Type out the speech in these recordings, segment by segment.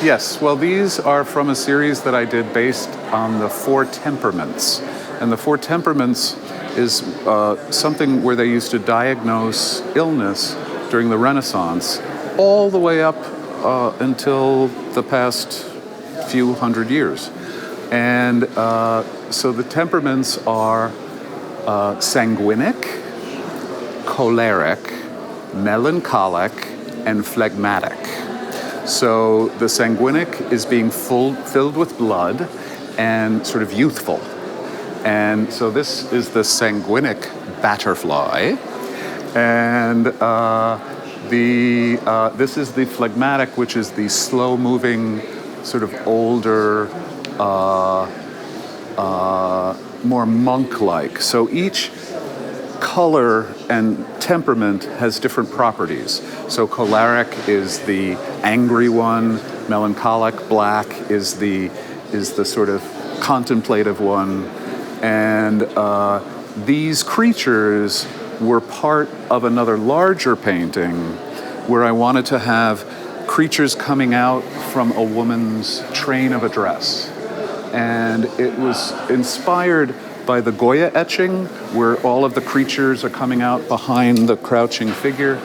Yes, well, these are from a series that I did based on the four temperaments. And the four temperaments is something where they used to diagnose illness during the Renaissance, all the way up until the past few hundred years. And so the temperaments are sanguinic, choleric, melancholic, and phlegmatic. So the sanguinic is being filled with blood and sort of youthful. And so this is the sanguinic butterfly. And this is the phlegmatic, which is the slow-moving, sort of older, more monk-like. So each color and temperament has different properties. So choleric is the angry one, melancholic, black is the sort of contemplative one, and these creatures were part of another larger painting where I wanted to have creatures coming out from a woman's train of a dress. And it was inspired by the Goya etching, where all of the creatures are coming out behind the crouching figure.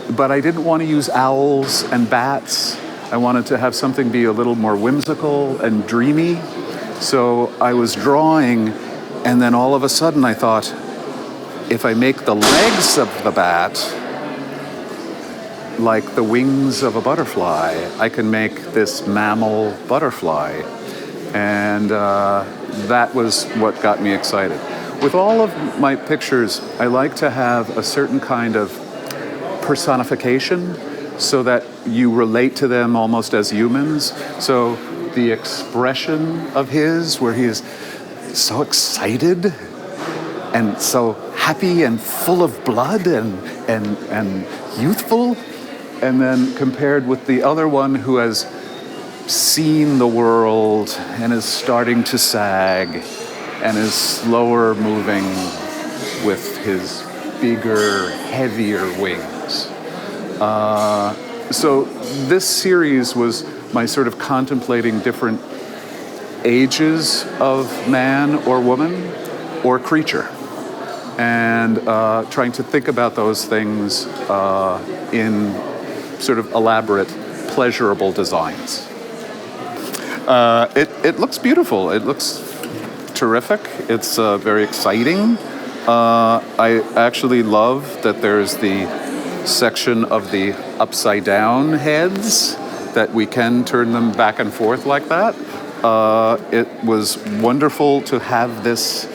But I didn't want to use owls and bats. I wanted to have something be a little more whimsical and dreamy. So I was drawing, and then all of a sudden I thought, if I make the legs of the bat like the wings of a butterfly, I can make this mammal butterfly. And that was what got me excited. With all of my pictures, I like to have a certain kind of personification so that you relate to them almost as humans. So the expression of his, where he is so excited and so happy and full of blood and youthful, and then compared with the other one who has seen the world and is starting to sag and is slower moving with his bigger, heavier wings. So this series was my sort of contemplating different ages of man or woman or creature, and trying to think about those things in sort of elaborate, pleasurable designs. It looks beautiful. It looks terrific. It's very exciting. I actually love that there's the section of the upside down heads, that we can turn them back and forth like that. It was wonderful to have this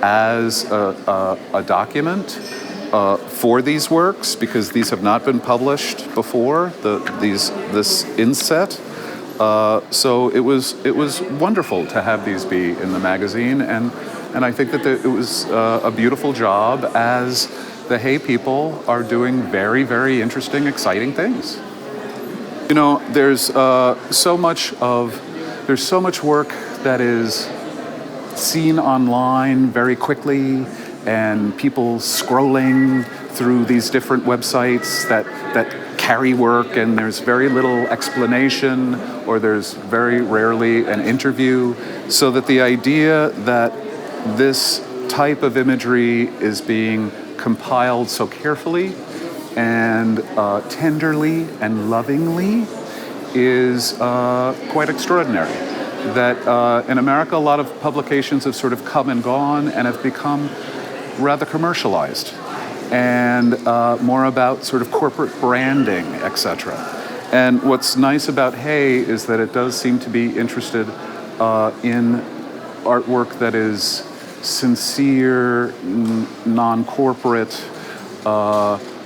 as a document for these works, because these have not been published before, this inset. So it was wonderful to have these be in the magazine, and I think that it was a beautiful job, as the Hay people are doing very, very interesting, exciting things. You know, there's so much work that is seen online very quickly, and people scrolling through these different websites that carry work, and there's very little explanation, or there's very rarely an interview. So that the idea that this type of imagery is being compiled so carefully and tenderly and lovingly is quite extraordinary. That in America, a lot of publications have sort of come and gone and have become rather commercialized and more about sort of corporate branding, etc. And what's nice about Hay is that it does seem to be interested in artwork that is sincere, non-corporate,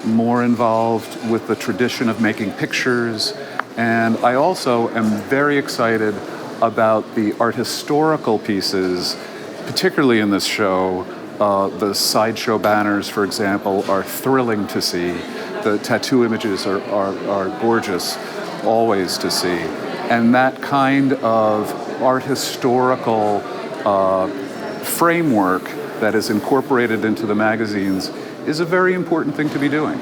more involved with the tradition of making pictures. And I also am very excited about the art historical pieces, particularly in this show. The sideshow banners, for example, are thrilling to see. The tattoo images are gorgeous, always to see. And that kind of art historical framework that is incorporated into the magazines is a very important thing to be doing.